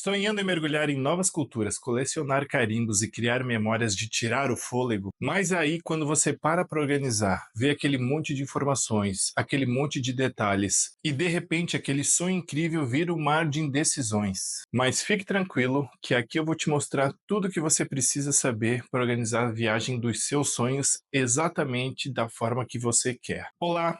Sonhando em mergulhar em novas culturas, colecionar carimbos e criar memórias de tirar o fôlego, mas aí quando você para organizar, vê aquele monte de informações, aquele monte de detalhes, e de repente aquele sonho incrível vira um mar de indecisões. Mas fique tranquilo que aqui eu vou te mostrar tudo o que você precisa saber para organizar a viagem dos seus sonhos exatamente da forma que você quer. Olá!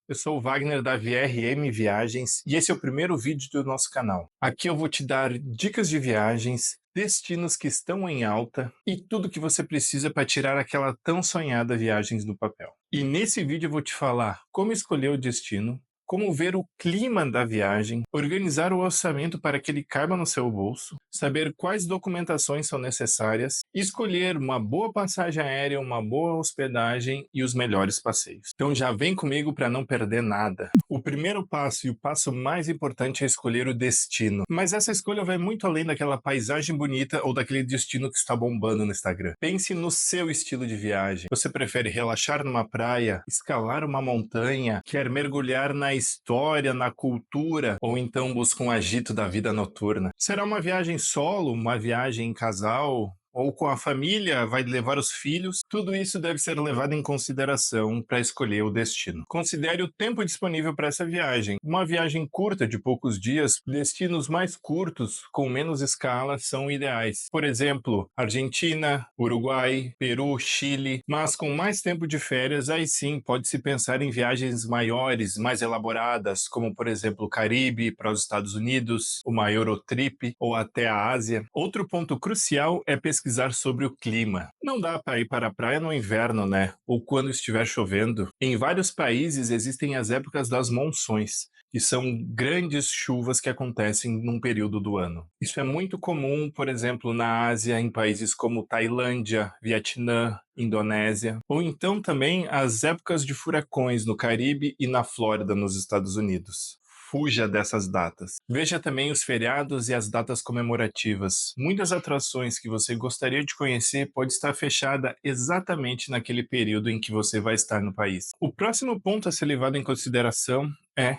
Eu sou o Wagner da VRM Viagens e esse é o primeiro vídeo do nosso canal. Aqui eu vou te dar dicas de viagens, destinos que estão em alta e tudo que você precisa para tirar aquela tão sonhada viagem do papel. E nesse vídeo eu vou te falar como escolher o destino, como ver o clima da viagem, organizar o orçamento para que ele caiba no seu bolso, saber quais documentações são necessárias, escolher uma boa passagem aérea, uma boa hospedagem e os melhores passeios. Então já vem comigo para não perder nada. O primeiro passo e o passo mais importante é escolher o destino. Mas essa escolha vai muito além daquela paisagem bonita ou daquele destino que está bombando no Instagram. Pense no seu estilo de viagem. Você prefere relaxar numa praia, escalar uma montanha, quer mergulhar na história, na cultura, ou então busca um agito da vida noturna? Será uma viagem solo, uma viagem em casal, ou com a família, vai levar os filhos? Tudo isso deve ser levado em consideração para escolher o destino. Considere o tempo disponível para essa viagem. Uma viagem curta de poucos dias, destinos mais curtos, com menos escala, são ideais. Por exemplo, Argentina, Uruguai, Peru, Chile, mas com mais tempo de férias, aí sim pode-se pensar em viagens maiores, mais elaboradas, como por exemplo o Caribe para os Estados Unidos, uma Eurotrip ou até a Ásia. Outro ponto crucial é pesquisar sobre o clima. Não dá para ir para a praia no inverno, né? Ou quando estiver chovendo. Em vários países existem as épocas das monções, que são grandes chuvas que acontecem num período do ano. Isso é muito comum, por exemplo, na Ásia, em países como Tailândia, Vietnã, Indonésia, ou então também as épocas de furacões no Caribe e na Flórida, nos Estados Unidos. Fuja dessas datas. Veja também os feriados e as datas comemorativas. Muitas atrações que você gostaria de conhecer pode estar fechada exatamente naquele período em que você vai estar no país. O próximo ponto a ser levado em consideração é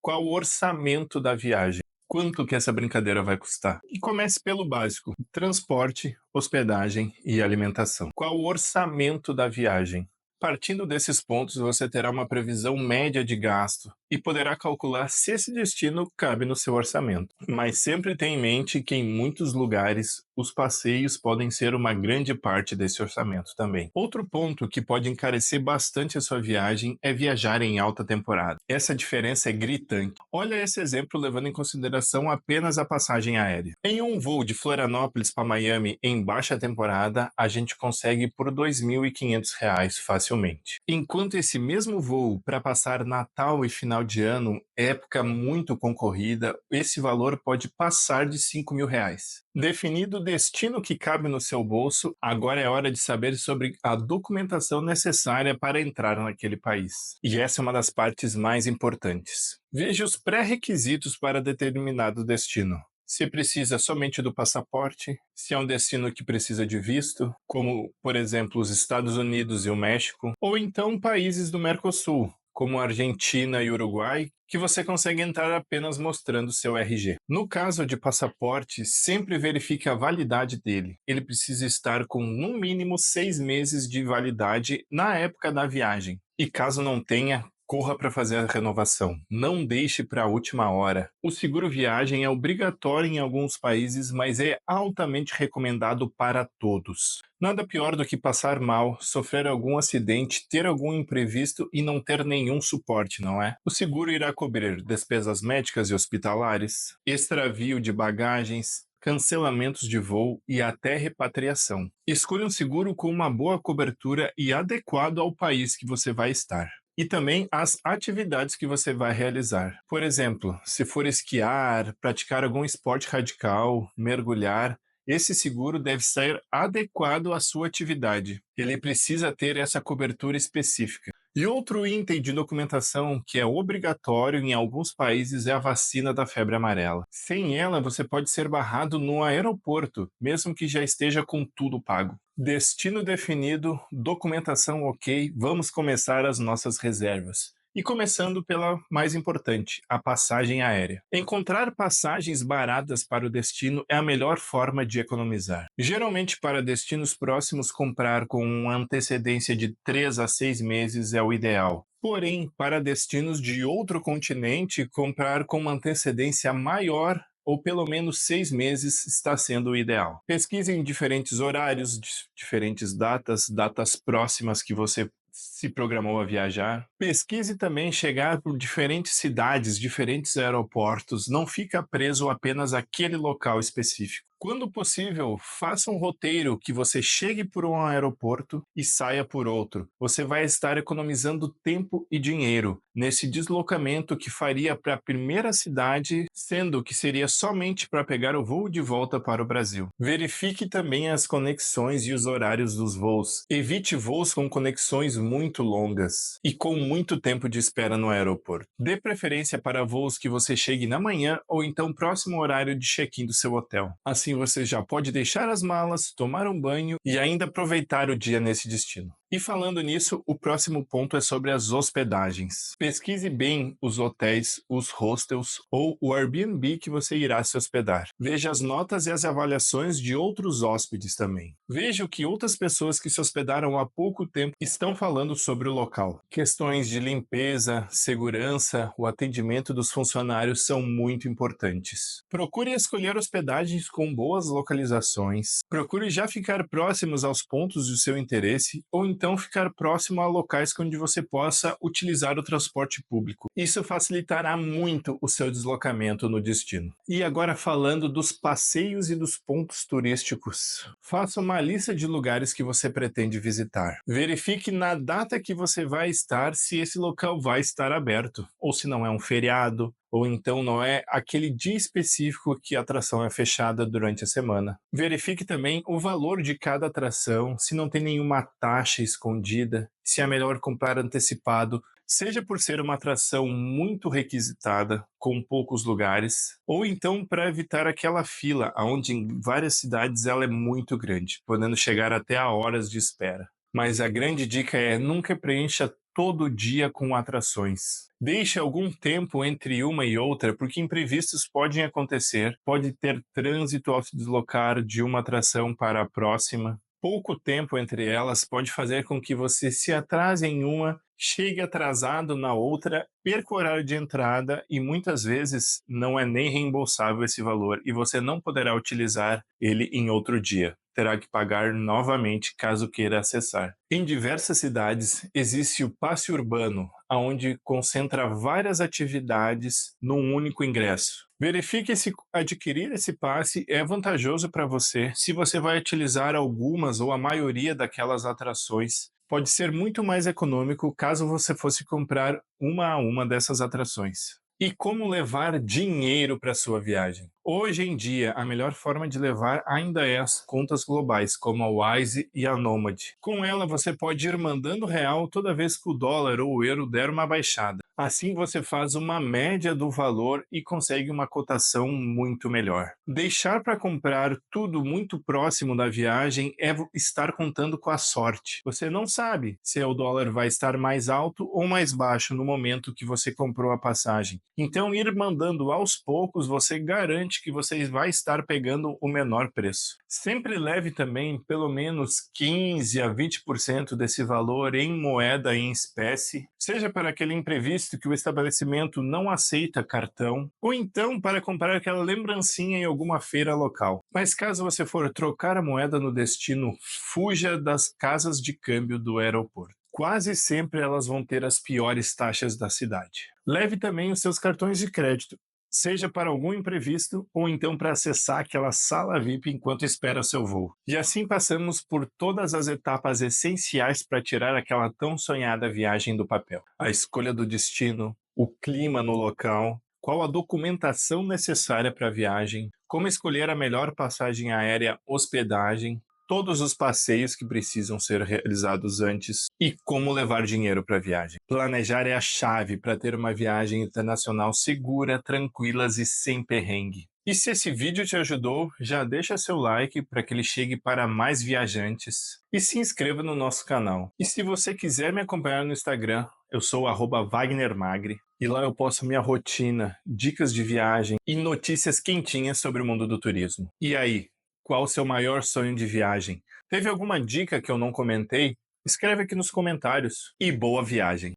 qual o orçamento da viagem. Quanto que essa brincadeira vai custar? E comece pelo básico: transporte, hospedagem e alimentação. Qual o orçamento da viagem? Partindo desses pontos, você terá uma previsão média de gasto e poderá calcular se esse destino cabe no seu orçamento. Mas sempre tenha em mente que em muitos lugares os passeios podem ser uma grande parte desse orçamento também. Outro ponto que pode encarecer bastante a sua viagem é viajar em alta temporada. Essa diferença é gritante. Olha esse exemplo levando em consideração apenas a passagem aérea. Em um voo de Florianópolis para Miami em baixa temporada, a gente consegue por R$ 2.500 facilmente. Enquanto esse mesmo voo para passar Natal e final de ano, época muito concorrida, esse valor pode passar de R$ 5.000. Definido o destino que cabe no seu bolso, agora é hora de saber sobre a documentação necessária para entrar naquele país. E essa é uma das partes mais importantes. Veja os pré-requisitos para determinado destino. Se precisa somente do passaporte, se é um destino que precisa de visto, como, por exemplo, os Estados Unidos e o México, ou então países do Mercosul, como Argentina e Uruguai, que você consegue entrar apenas mostrando seu RG. No caso de passaporte, sempre verifique a validade dele. Ele precisa estar com no mínimo 6 meses de validade na época da viagem. E caso não tenha, corra para fazer a renovação. Não deixe para a última hora. O seguro viagem é obrigatório em alguns países, mas é altamente recomendado para todos. Nada pior do que passar mal, sofrer algum acidente, ter algum imprevisto e não ter nenhum suporte, não é? O seguro irá cobrir despesas médicas e hospitalares, extravio de bagagens, cancelamentos de voo e até repatriação. Escolha um seguro com uma boa cobertura e adequado ao país que você vai estar. E também as atividades que você vai realizar. Por exemplo, se for esquiar, praticar algum esporte radical, mergulhar, esse seguro deve ser adequado à sua atividade. Ele precisa ter essa cobertura específica. E outro item de documentação que é obrigatório em alguns países é a vacina da febre amarela. Sem ela, você pode ser barrado no aeroporto, mesmo que já esteja com tudo pago. Destino definido, documentação ok, vamos começar as nossas reservas. E começando pela mais importante, a passagem aérea. Encontrar passagens baratas para o destino é a melhor forma de economizar. Geralmente, para destinos próximos, comprar com uma antecedência de 3 a 6 meses é o ideal. Porém, para destinos de outro continente, comprar com uma antecedência maior ou pelo menos 6 meses está sendo o ideal. Pesquise em diferentes horários, diferentes datas próximas que você se programou a viajar. Pesquise também chegar por diferentes cidades, diferentes aeroportos. Não fica preso apenas àquele local específico. Quando possível, faça um roteiro que você chegue por um aeroporto e saia por outro. Você vai estar economizando tempo e dinheiro nesse deslocamento que faria para a primeira cidade, sendo que seria somente para pegar o voo de volta para o Brasil. Verifique também as conexões e os horários dos voos. Evite voos com conexões muito longas e com muito tempo de espera no aeroporto. Dê preferência para voos que você chegue na manhã ou então próximo horário de check-in do seu hotel. Assim você já pode deixar as malas, tomar um banho e ainda aproveitar o dia nesse destino. E falando nisso, o próximo ponto é sobre as hospedagens. Pesquise bem os hotéis, os hostels ou o Airbnb que você irá se hospedar. Veja as notas e as avaliações de outros hóspedes também. Veja o que outras pessoas que se hospedaram há pouco tempo estão falando sobre o local. Questões de limpeza, segurança, o atendimento dos funcionários são muito importantes. Procure escolher hospedagens com boas localizações. Procure já ficar próximos aos pontos de seu interesse ou então ficar próximo a locais onde você possa utilizar o transporte público. Isso facilitará muito o seu deslocamento no destino. E agora falando dos passeios e dos pontos turísticos. Faça uma lista de lugares que você pretende visitar. Verifique na data que você vai estar se esse local vai estar aberto, ou se não é um feriado, ou então não é aquele dia específico que a atração é fechada durante a semana. Verifique também o valor de cada atração, se não tem nenhuma taxa escondida, se é melhor comprar antecipado, seja por ser uma atração muito requisitada, com poucos lugares, ou então para evitar aquela fila, onde em várias cidades ela é muito grande, podendo chegar até a horas de espera. Mas a grande dica é nunca preencha todo dia com atrações. Deixe algum tempo entre uma e outra, porque imprevistos podem acontecer, pode ter trânsito ao se deslocar de uma atração para a próxima. Pouco tempo entre elas pode fazer com que você se atrase em uma, chegue atrasado na outra, perca o horário de entrada e muitas vezes não é nem reembolsável esse valor e você não poderá utilizar ele em outro dia. Terá que pagar novamente caso queira acessar. Em diversas cidades existe o passe urbano, onde concentra várias atividades num único ingresso. Verifique se adquirir esse passe é vantajoso para você, se você vai utilizar algumas ou a maioria daquelas atrações. Pode ser muito mais econômico caso você fosse comprar uma a uma dessas atrações. E como levar dinheiro para sua viagem? Hoje em dia, a melhor forma de levar ainda é as contas globais, como a Wise e a Nomad. Com ela, você pode ir mandando real toda vez que o dólar ou o euro der uma baixada. Assim, você faz uma média do valor e consegue uma cotação muito melhor. Deixar para comprar tudo muito próximo da viagem é estar contando com a sorte. Você não sabe se o dólar vai estar mais alto ou mais baixo no momento que você comprou a passagem. Então, ir mandando aos poucos, você garante que você vai estar pegando o menor preço. Sempre leve também pelo menos 15 a 20% desse valor em moeda em espécie, seja para aquele imprevisto que o estabelecimento não aceita cartão, ou então para comprar aquela lembrancinha em alguma feira local. Mas caso você for trocar a moeda no destino, fuja das casas de câmbio do aeroporto. Quase sempre elas vão ter as piores taxas da cidade. Leve também os seus cartões de crédito, seja para algum imprevisto ou então para acessar aquela sala VIP enquanto espera seu voo. E assim passamos por todas as etapas essenciais para tirar aquela tão sonhada viagem do papel. A escolha do destino, o clima no local, qual a documentação necessária para a viagem, como escolher a melhor passagem aérea, hospedagem, todos os passeios que precisam ser realizados antes e como levar dinheiro para a viagem. Planejar é a chave para ter uma viagem internacional segura, tranquila e sem perrengue. E se esse vídeo te ajudou, já deixa seu like para que ele chegue para mais viajantes e se inscreva no nosso canal. E se você quiser me acompanhar no Instagram, Eu sou o @WagnerMagri e lá eu posto minha rotina, dicas de viagem e notícias quentinhas sobre o mundo do turismo. E aí, qual o seu maior sonho de viagem? Teve alguma dica que eu não comentei? Escreve aqui nos comentários. E boa viagem!